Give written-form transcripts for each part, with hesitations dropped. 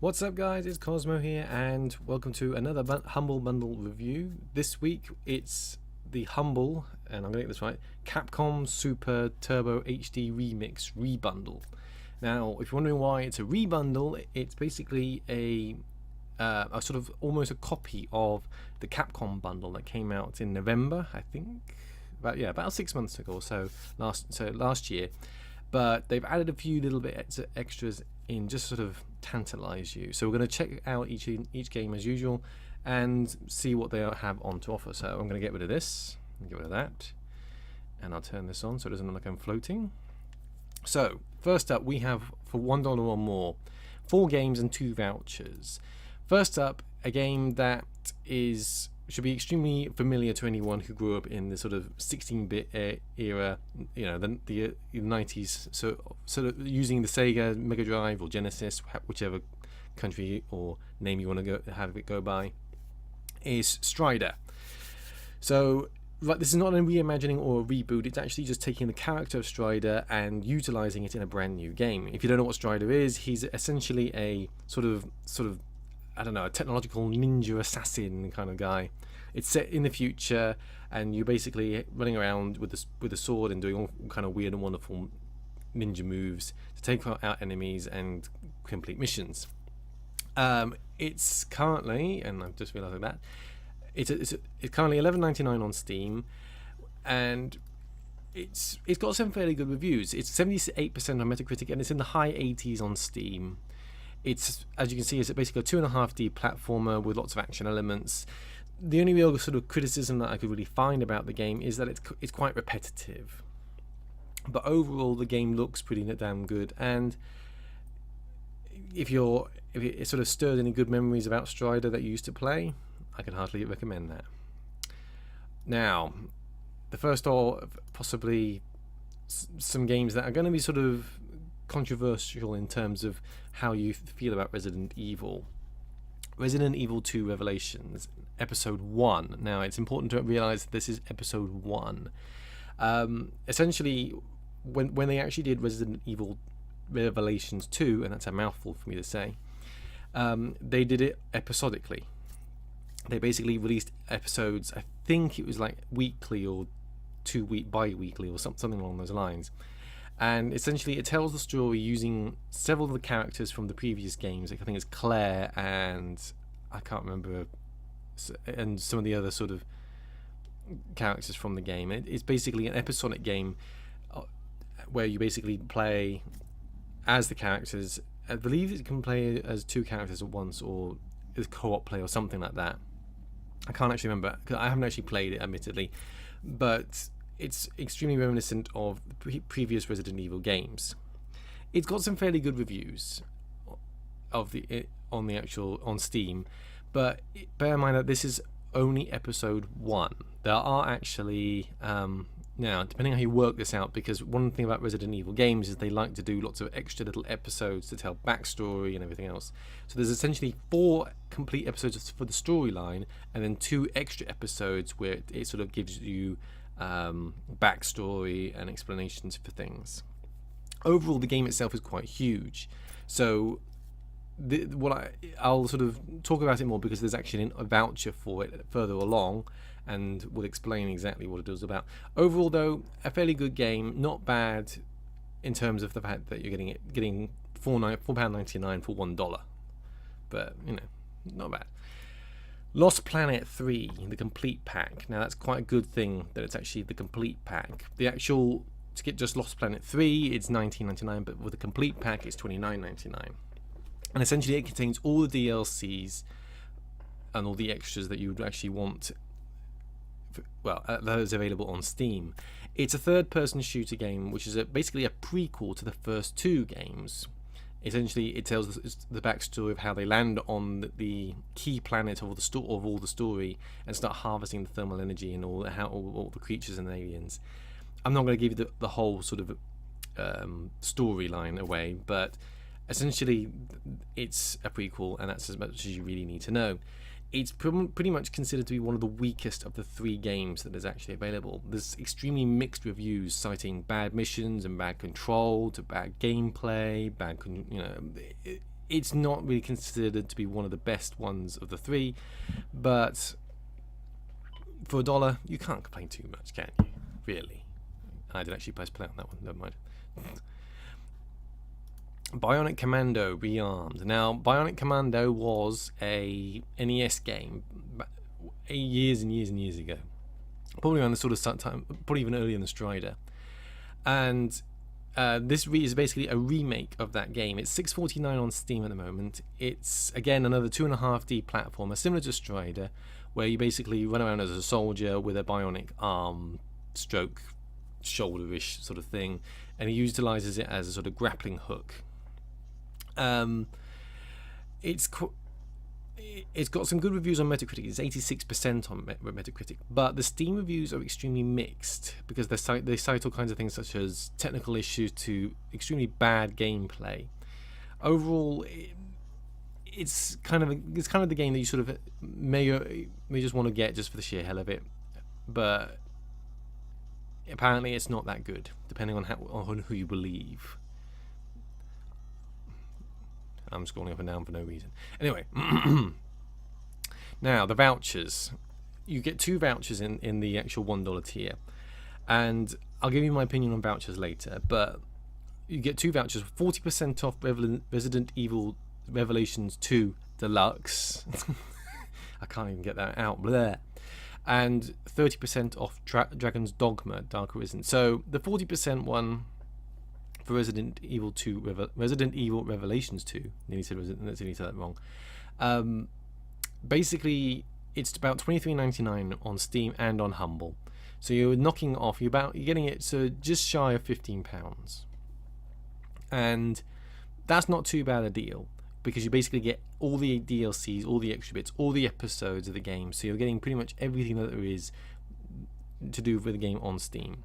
What's up, guys? It's Cosmo here, and welcome to another Humble Bundle review. This week it's the Humble, and I'm gonna get this right, Capcom Super Turbo HD Remix Rebundle. Now, if you're wondering why it's a rebundle, it's basically a sort of almost a copy of the Capcom bundle that came out in November, I think, about 6 months ago or so, last year. But they've added a few little bit extras in, just sort of tantalize you. So we're going to check out each game as usual and see what they have on to offer. So I'm going to get rid of this, get rid of that, and I'll turn this on so it doesn't look like I'm floating. So first up, we have, for $1 or more, 4 games and 2 vouchers. First up, a game that should be extremely familiar to anyone who grew up in the sort of 16-bit era, you know, the 90s, so sort of using the Sega Mega Drive or Genesis, whichever country or name you want to have it go by, is Strider. So this is not a reimagining or a reboot, it's actually just taking the character of Strider and utilizing it in a brand new game. If you don't know what Strider is, he's essentially a sort of I don't know, a technological ninja assassin kind of guy. It's set in the future, and you're basically running around with a sword and doing all kind of weird and wonderful ninja moves to take out enemies and complete missions. It's currently, and I've just realised that, it's currently $11.99 on Steam, and it's got some fairly good reviews. It's 78% on Metacritic, and it's in the high 80s on Steam. It's, as you can see, it's basically a 2.5D platformer with lots of action elements. The only real sort of criticism that I could really find about the game is that it's quite repetitive. But overall, the game looks pretty damn good. And if it sort of stirred any good memories about Strider that you used to play, I can hardly recommend that. Now, the first or possibly some games that are going to be sort of controversial in terms of how you feel about Resident Evil. Resident Evil 2 Revelations, Episode 1. Now, it's important to realise this is Episode 1. Essentially, when they actually did Resident Evil Revelations 2, and that's a mouthful for me to say, they did it episodically. They basically released episodes, I think it was like weekly or bi-weekly or something along those lines. And essentially it tells the story using several of the characters from the previous games. I think it's Claire and I can't remember, and some of the other sort of characters from the game. It's basically an episodic game where you basically play as the characters. I believe you can play as 2 characters at once, or as co-op play or something like that. I can't actually remember because I haven't actually played it, admittedly, but it's extremely reminiscent of the previous Resident Evil games. It's got some fairly good reviews on Steam, but bear in mind that this is only Episode 1. There are actually now, depending on how you work this out, because one thing about Resident Evil games is they like to do lots of extra little episodes to tell backstory and everything else. So there's essentially 4 complete episodes for the storyline, and then 2 extra episodes where it sort of gives you backstory and explanations for things. Overall, the game itself is quite huge, so I'll sort of talk about it more because there's actually a voucher for it further along, and will explain exactly what it is about. Overall, though, a fairly good game, not bad in terms of the fact that you're getting £4.99 for $1, but you know, not bad. Lost Planet 3, the complete pack. Now that's quite a good thing that it's actually the complete pack. To get just Lost Planet 3, it's $19.99, but with the complete pack, it's $29.99. And essentially, it contains all the DLCs and all the extras that you would actually want. Those available on Steam. It's a third-person shooter game, which is basically a prequel to the first 2 games. Essentially, it tells the backstory of how they land on the key planet of all the story and start harvesting the thermal energy and all the creatures and aliens. I'm not going to give you the whole sort of storyline away, but essentially, it's a prequel, and that's as much as you really need to know. It's pretty much considered to be one of the weakest of the 3 games that is actually available. There's extremely mixed reviews citing bad missions and bad control to bad gameplay, it's not really considered to be one of the best ones of the three, but for $1, you can't complain too much, can you? Really. I did actually press play on that one, never mind. Bionic Commando Rearmed. Now, Bionic Commando was a NES game years and years and years ago. Probably around the sort of time, probably even earlier than Strider. And this is basically a remake of that game. It's $6.49 on Steam at the moment. It's, again, another 2.5D platformer, similar to Strider, where you basically run around as a soldier with a bionic arm stroke shoulder-ish sort of thing, and he utilizes it as a sort of grappling hook. It's got some good reviews on Metacritic. It's 86% on Metacritic, but the Steam reviews are extremely mixed because they cite all kinds of things such as technical issues to extremely bad gameplay. Overall, it's kind of the game that you sort of may just want to get just for the sheer hell of it, but apparently it's not that good, depending on who you believe. I'm scrolling up and down for no reason. Anyway, now the vouchers. You get 2 vouchers in the actual $1 tier, and I'll give you my opinion on vouchers later. But you get 2 vouchers: 40% off Resident Evil Revelations 2 Deluxe. I can't even get that out. Blah. And 30% off Dragon's Dogma Dark Arisen. So the 40% one for Resident Evil Revelations 2, nearly said that wrong. Basically, it's about $23.99 on Steam and on Humble. So you're knocking off. You're getting it so just shy of £15, and that's not too bad a deal because you basically get all the DLCs, all the extra bits, all the episodes of the game. So you're getting pretty much everything that there is to do with the game on Steam.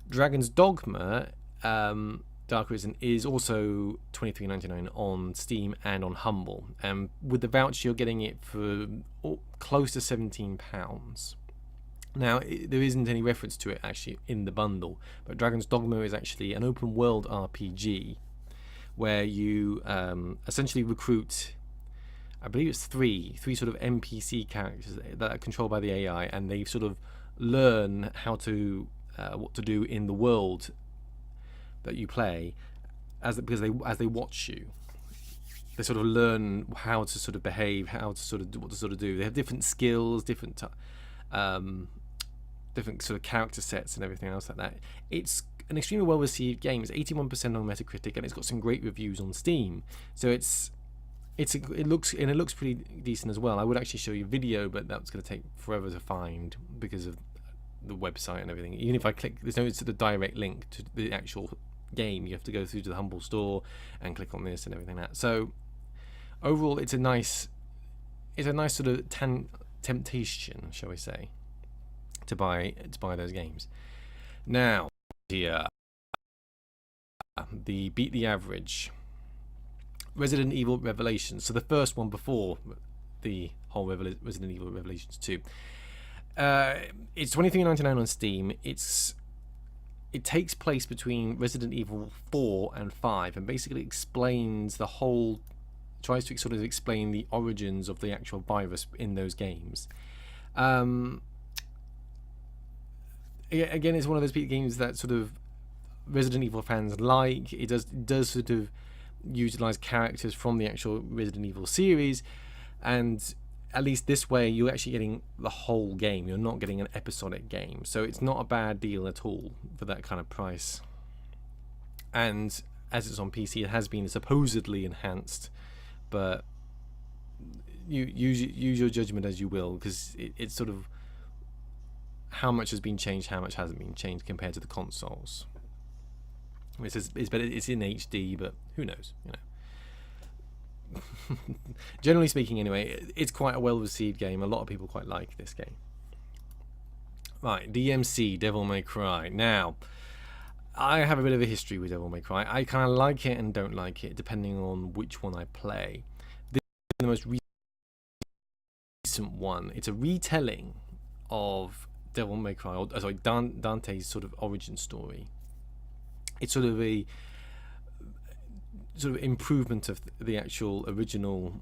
Dragon's Dogma Dark Arisen is also $23.99 on Steam and on Humble, and with the voucher you're getting it for close to £17. Now there isn't any reference to it actually in the bundle, but Dragon's Dogma is actually an open world RPG where you essentially recruit, I believe it's three sort of NPC characters that are controlled by the AI, and they sort of learn how to what to do in the world that you play as they watch you. They sort of learn how to sort of behave, what to sort of do. They have different skills, different sort of character sets and everything else like that. It's an extremely well received game. It's 81% on Metacritic, and it's got some great reviews on Steam. So it looks pretty decent as well. I would actually show you a video, but that's going to take forever to find because of the website and everything. Even if I click, there's no sort of direct link to the actual game. You have to go through to the Humble store and click on this and everything like that. So overall, it's a nice sort of temptation, shall we say, to buy those games. Now here, the Beat the Average, Resident Evil Revelations. So the first one before the whole Resident Evil Revelations 2. It's $23.99 on Steam. It takes place between Resident Evil 4 and 5, and basically tries to sort of explain the origins of the actual virus in those games. Again, it's one of those games that sort of Resident Evil fans like. It does sort of utilize characters from the actual Resident Evil series, and at least this way you're actually getting the whole game. You're not getting an episodic game, so it's not a bad deal at all for that kind of price. And as it's on PC, it has been supposedly enhanced, but you use your judgment as you will, because it's sort of how much has been changed, how much hasn't been changed compared to the consoles. It's better. It's in HD, but who knows, you know. Generally speaking, anyway, it's quite a well-received game. A lot of people quite like this game. Right, DMC, Devil May Cry. Now, I have a bit of a history with Devil May Cry. I kind of like it and don't like it, depending on which one I play. This is the most recent one. It's a retelling of Devil May Cry, or sorry, Dante's sort of origin story. It's sort of sort of improvement of the actual original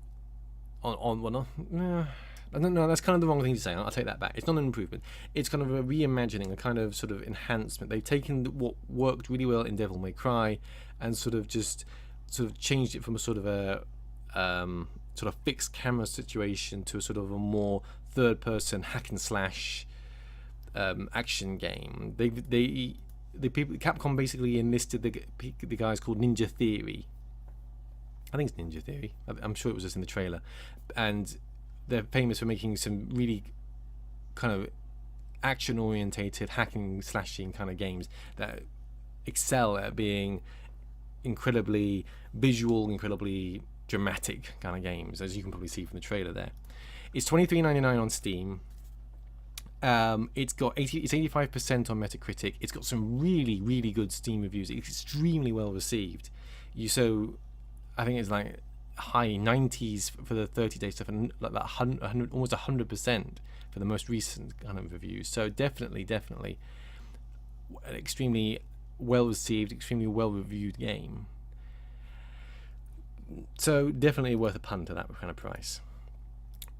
on well, no, I don't know, that's kind of the wrong thing to say. I'll take that back. It's not an improvement. It's kind of a reimagining, a kind of sort of enhancement. They've taken what worked really well in Devil May Cry and sort of changed it from a sort of a sort of fixed camera situation to a sort of a more third-person hack and slash action game. The people Capcom basically enlisted the guys called Ninja Theory. I think it's Ninja Theory. I'm sure it was just in the trailer, and they're famous for making some really kind of action-orientated hacking slashing kind of games that excel at being incredibly visual, incredibly dramatic kind of games, as you can probably see from the trailer there. It's $23.99 on Steam. It's 85% on Metacritic. It's got some really, really good Steam reviews. It's extremely well received. I think it's like high 90s for the 30-day stuff, and like that 100, almost 100% for the most recent kind of reviews. So definitely an extremely well received, extremely well reviewed game. So definitely worth a punt at that kind of price.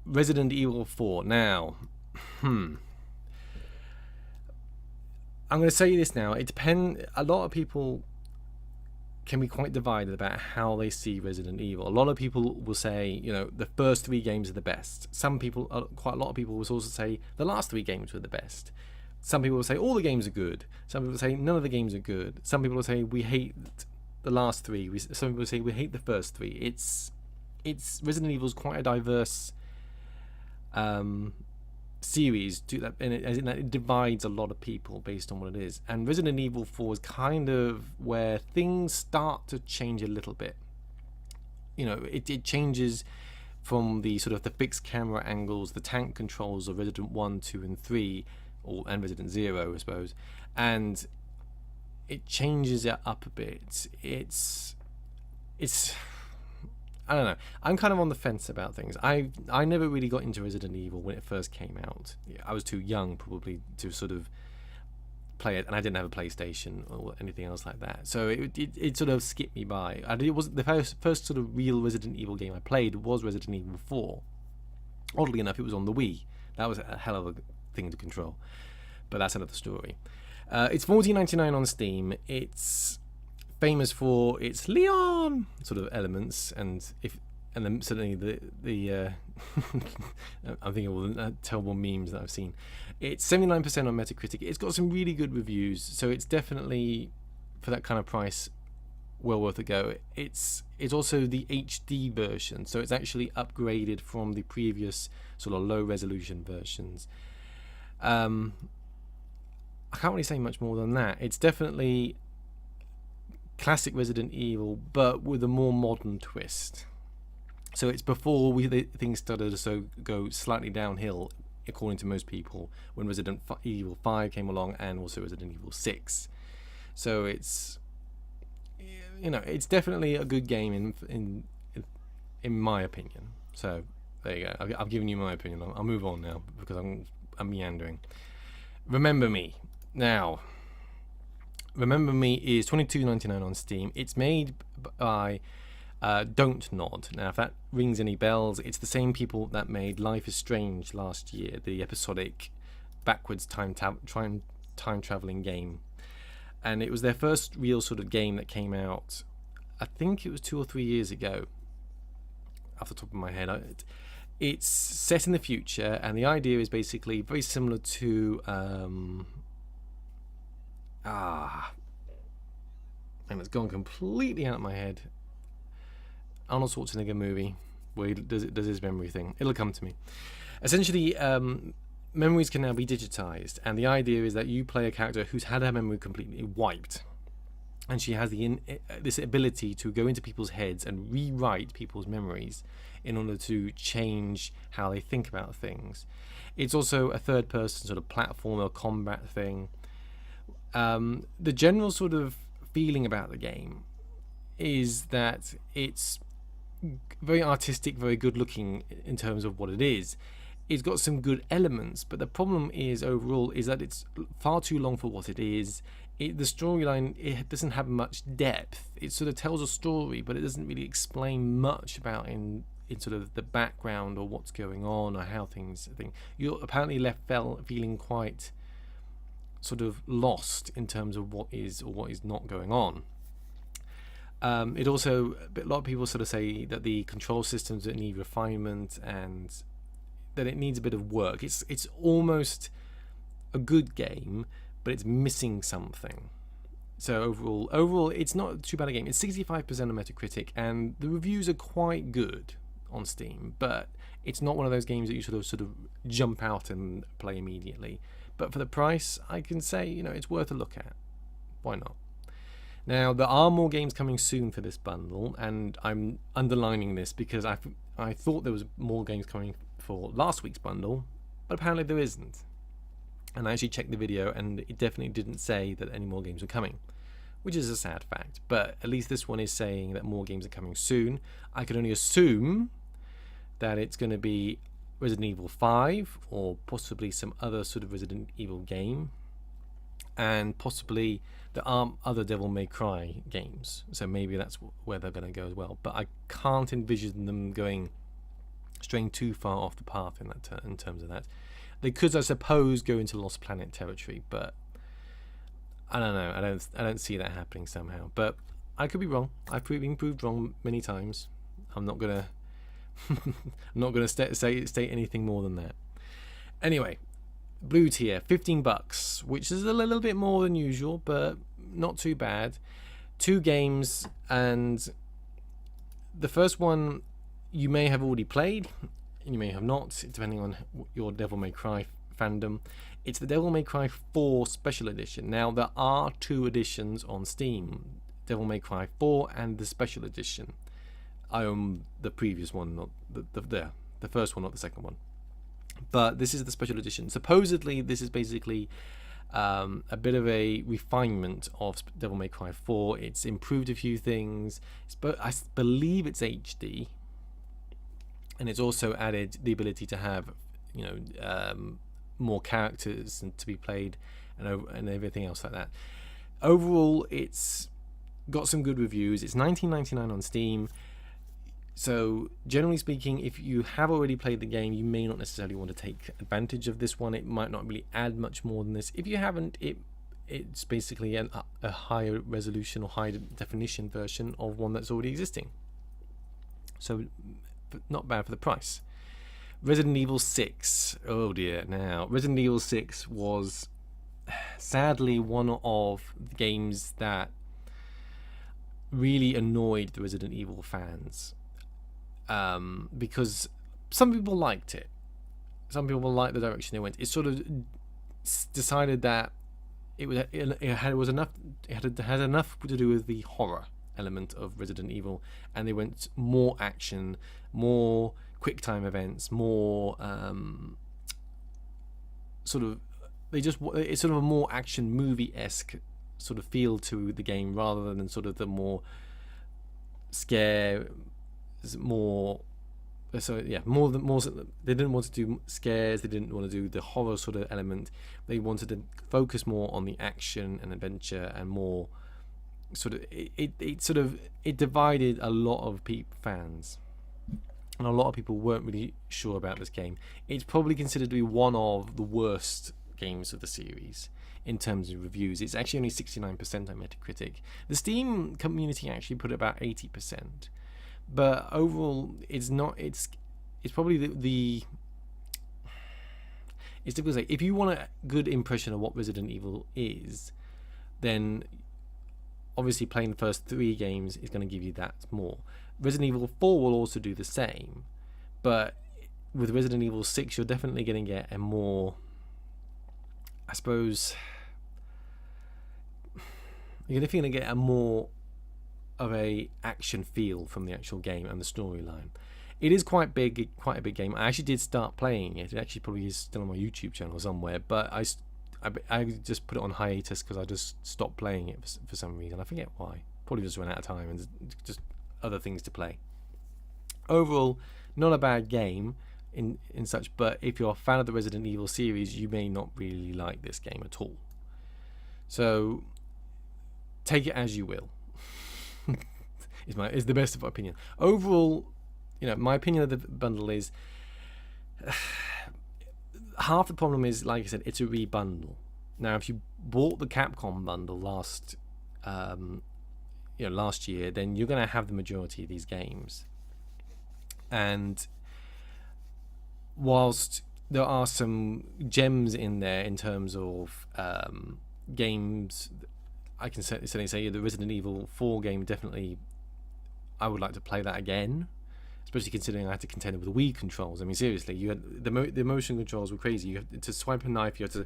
Resident Evil 4. Now, I'm going to say this now. It depends. A lot of people can be quite divided about how they see Resident Evil. A lot of people will say, the first 3 games are the best. Quite a lot of people will also say the last 3 games were the best. Some people will say all the games are good. Some people will say none of the games are good. Some people will say we hate the last 3. Some people will say we hate the first 3. It's Resident Evil is quite a diverse series, as in that it divides a lot of people based on what it is. And Resident Evil 4 is kind of where things start to change a little bit. It changes from the sort of the fixed camera angles, the tank controls of Resident 1, 2 and 3, and Resident 0, I suppose, and it changes it up a bit. It's I don't know. I'm kind of on the fence about things. I never really got into Resident Evil when it first came out. I was too young probably to sort of play it, and I didn't have a PlayStation or anything else like that. So it sort of skipped me by. It was the first sort of real Resident Evil game I played was Resident Evil 4. Oddly enough, it was on the Wii. That was a hell of a thing to control, but that's another story. It's $14.99 on Steam. It's famous for its Leon sort of elements, and then certainly the I'm thinking of all the terrible memes that I've seen. It's 79% on Metacritic. It's got some really good reviews, so it's definitely, for that kind of price, well worth a go. It's also the HD version, so it's actually upgraded from the previous sort of low resolution versions. I can't really say much more than that. It's definitely classic Resident Evil, but with a more modern twist. So it's before things started to go slightly downhill, according to most people, when Resident Evil 5 came along, and also Resident Evil 6. So it's definitely a good game in my opinion. So there you go. I've given you my opinion. I'll move on now because I'm meandering. Remember Me. Now, Remember Me is $22.99 on Steam. It's made by Don't Nod. Now, if that rings any bells, it's the same people that made Life is Strange last year, the episodic backwards time traveling game. And it was their first real sort of game that came out, I think it was 2 or 3 years ago, off the top of my head. It's set in the future, and the idea is basically very similar to and it's gone completely out of my head. Arnold Schwarzenegger movie where he does his memory thing. It'll come to me. Essentially, memories can now be digitized, and the idea is that you play a character who's had her memory completely wiped, and she has this ability to go into people's heads and rewrite people's memories in order to change how they think about things. It's also a third-person sort of platformer combat thing. The general sort of feeling about the game is that it's very artistic, very good looking in terms of what it is. it's got some good elements, but the problem is overall is that it's far too long for what it is. The storyline, it doesn't have much depth. It sort of tells a story, but it doesn't really explain much about in sort of the background or what's going on or how things. You're apparently left feeling quite sort of lost in terms of what is or what is not going on. It also, a lot of people sort of say that the control systems need refinement and that it needs a bit of work. It's almost a good game, but it's missing something. So overall, it's not too bad a game. It's 65% on Metacritic, and the reviews are quite good on Steam. But it's not one of those games that you sort of jump out and play immediately. But for the price, I can say it's worth a look at. Why not? Now there are more games coming soon for this bundle, and I'm underlining this because I thought there was more games coming for last week's bundle, but apparently there isn't. And I actually checked the video, and it definitely didn't say that any more games were coming, which is a sad fact. But at least this one is saying that more games are coming soon. I can only assume that it's going to be Resident Evil 5 or possibly some other sort of Resident Evil game, and possibly there are other Devil May Cry games, so maybe that's where they're going to go as well. But I can't envision them straying too far off the path in terms of that. They could, I suppose, go into Lost Planet territory, but I don't know. I don't see that happening somehow. But I could be wrong. I've been proved wrong many times. I'm not gonna state anything more than that. Anyway, blue tier, $15, which is a little bit more than usual, but not too bad. 2 games, and the first one you may have already played, and you may have not, depending on your Devil May Cry fandom. It's the Devil May Cry 4 Special Edition. Now, there are 2 editions on Steam, Devil May Cry 4 and the Special Edition. I own the previous one, not the first one, not the second one. But this is the Special Edition. Supposedly, this is basically a bit of a refinement of Devil May Cry 4. It's improved a few things. I believe it's HD. And it's also added the ability to have, more characters and to be played, and everything else like that. Overall, it's got some good reviews. It's $19.99 on Steam. So generally speaking, if you have already played the game, you may not necessarily want to take advantage of this one. It might not really add much more than this. If you haven't, it's basically a higher resolution or higher definition version of one that's already existing. So not bad for the price. Resident Evil 6. Oh dear. Now, Resident Evil 6 was sadly one of the games that really annoyed the Resident Evil fans. Because some people liked it. Some people liked the direction it went. It sort of decided that it had enough to do with the horror element of Resident Evil, and they went more action, more quick time events, more it's sort of a more action movie-esque sort of feel to the game, rather than sort of the more scare, more they didn't want to do scares, they didn't want to do the horror sort of element. They wanted to focus more on the action and adventure, and more sort of it divided a lot of fans, and a lot of people weren't really sure about this game. It's probably considered to be one of the worst games of the series in terms of reviews. It's actually only 69% on Metacritic. The Steam community actually put it about 80%, but overall it's probably it's difficult to say. If you want a good impression of what Resident Evil is, then obviously playing the first 3 games is going to give you that more. Resident Evil 4 will also do the same, but with Resident Evil 6 you're definitely going to get a more, I suppose, you're definitely going to get a more of a action feel from the actual game and the storyline. It is quite a big game. I actually did start playing it. It actually probably is still on my YouTube channel somewhere, but I just put it on hiatus because I just stopped playing it for some reason. I forget why. Probably just ran out of time and just other things to play. Overall, not a bad game. in such, but if you're a fan of the Resident Evil series, you may not really like this game at all. So take it as you will. is the best of my opinion. Overall, my opinion of the bundle is half the problem is, like I said, it's a rebundle. Now, if you bought the Capcom bundle last year, then you're going to have the majority of these games. And whilst there are some gems in there in terms of games, I can certainly say the Resident Evil 4 game, definitely I would like to play that again, especially considering I had to contend with the Wii controls. I mean, seriously, you had the motion controls were crazy. You had to swipe a knife, you had to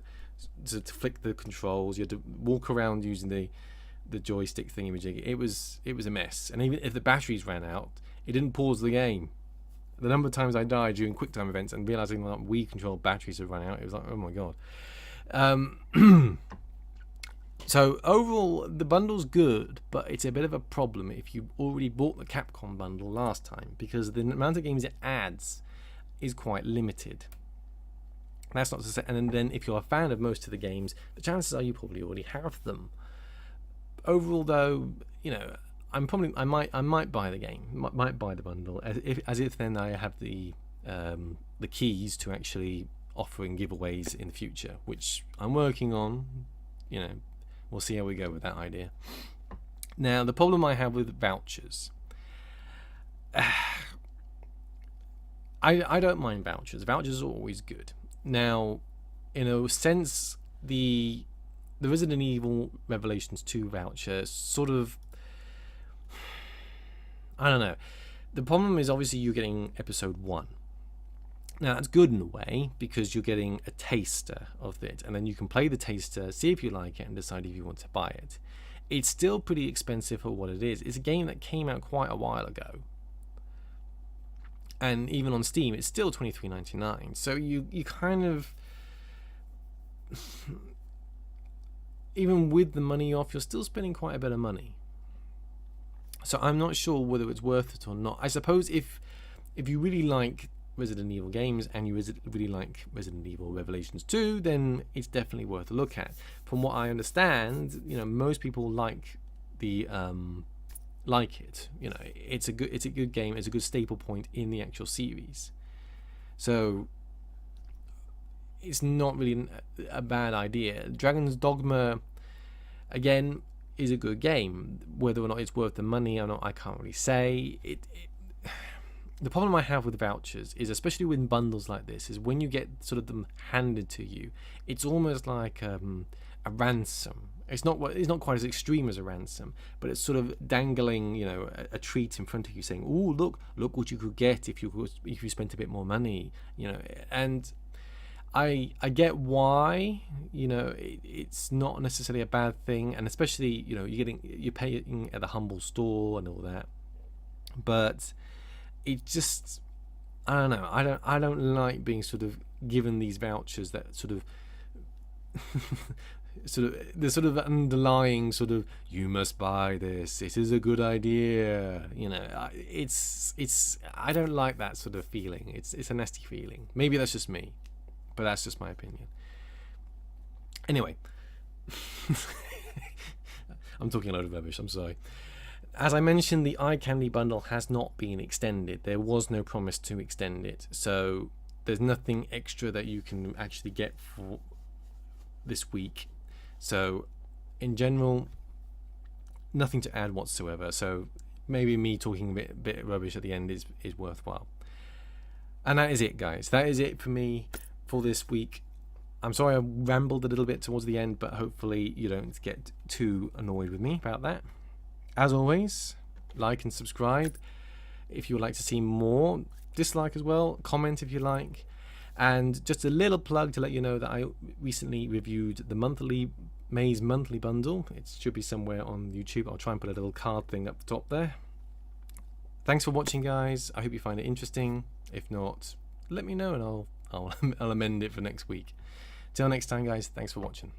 flick the controls, you had to walk around using the joystick thingy-majig. It was a mess. And even if the batteries ran out, it didn't pause the game. The number of times I died during QuickTime events and realizing that Wii control batteries had run out, it was like, oh my god. So overall, the bundle's good, but it's a bit of a problem if you already bought the Capcom bundle last time, because the amount of games it adds is quite limited. That's not to say, and then if you're a fan of most of the games, the chances are you probably already have them. Overall, though, I might buy the game, might buy the bundle, as if then I have the keys to actually offering giveaways in the future, which I'm working on. We'll see how we go with that idea. Now, the problem I have with vouchers, I don't mind vouchers. Vouchers are always good. Now, in a sense, the Resident Evil Revelations 2 voucher sort of, I don't know. The problem is obviously you're getting episode 1. Now that's good in a way, because you're getting a taster of it, and then you can play the taster, see if you like it, and decide if you want to buy it. It's still pretty expensive for what it is. It's a game that came out quite a while ago, and even on Steam it's still $23.99. So you kind of, even with the money off, you're still spending quite a bit of money. So I'm not sure whether it's worth it or not. I suppose if you really like Resident Evil games and you really like Resident Evil Revelations 2, then it's definitely worth a look at. From what I understand, most people like it. It's a good game. It's a good staple point in the actual series. So it's not really a bad idea. Dragon's Dogma, again, is a good game. Whether or not it's worth the money or not, I can't really say. The problem I have with vouchers is, especially with bundles like this, is when you get sort of them handed to you, it's almost like a ransom. It's not quite as extreme as a ransom, but it's sort of dangling, a treat in front of you, saying, "Oh, look what you could get if you spent a bit more money," And I get why, it's not necessarily a bad thing, and especially you're paying at the humble store and all that, but it just, I don't know. I don't like being sort of given these vouchers that sort of the sort of underlying sort of, you must buy this, it is a good idea. It's I don't like that sort of feeling. It's a nasty feeling. Maybe that's just me, but that's just my opinion. Anyway, I'm talking a load of rubbish. I'm sorry. As I mentioned, the Eye Candy bundle has not been extended. There was no promise to extend it, so there's nothing extra that you can actually get for this week. So in general, nothing to add whatsoever. So maybe me talking a bit rubbish at the end is worthwhile. And that is it, guys. That is it for me for this week. I'm sorry I rambled a little bit towards the end, but hopefully you don't get too annoyed with me about that. As always, like and subscribe if you would like to see more. Dislike as well, comment if you like. And just a little plug to let you know that I recently reviewed the May's monthly bundle. It should be somewhere on YouTube. I'll try and put a little card thing up the top there. Thanks for watching, guys. I hope you find it interesting. If not, let me know and I'll amend it for next week. Till next time, guys, thanks for watching.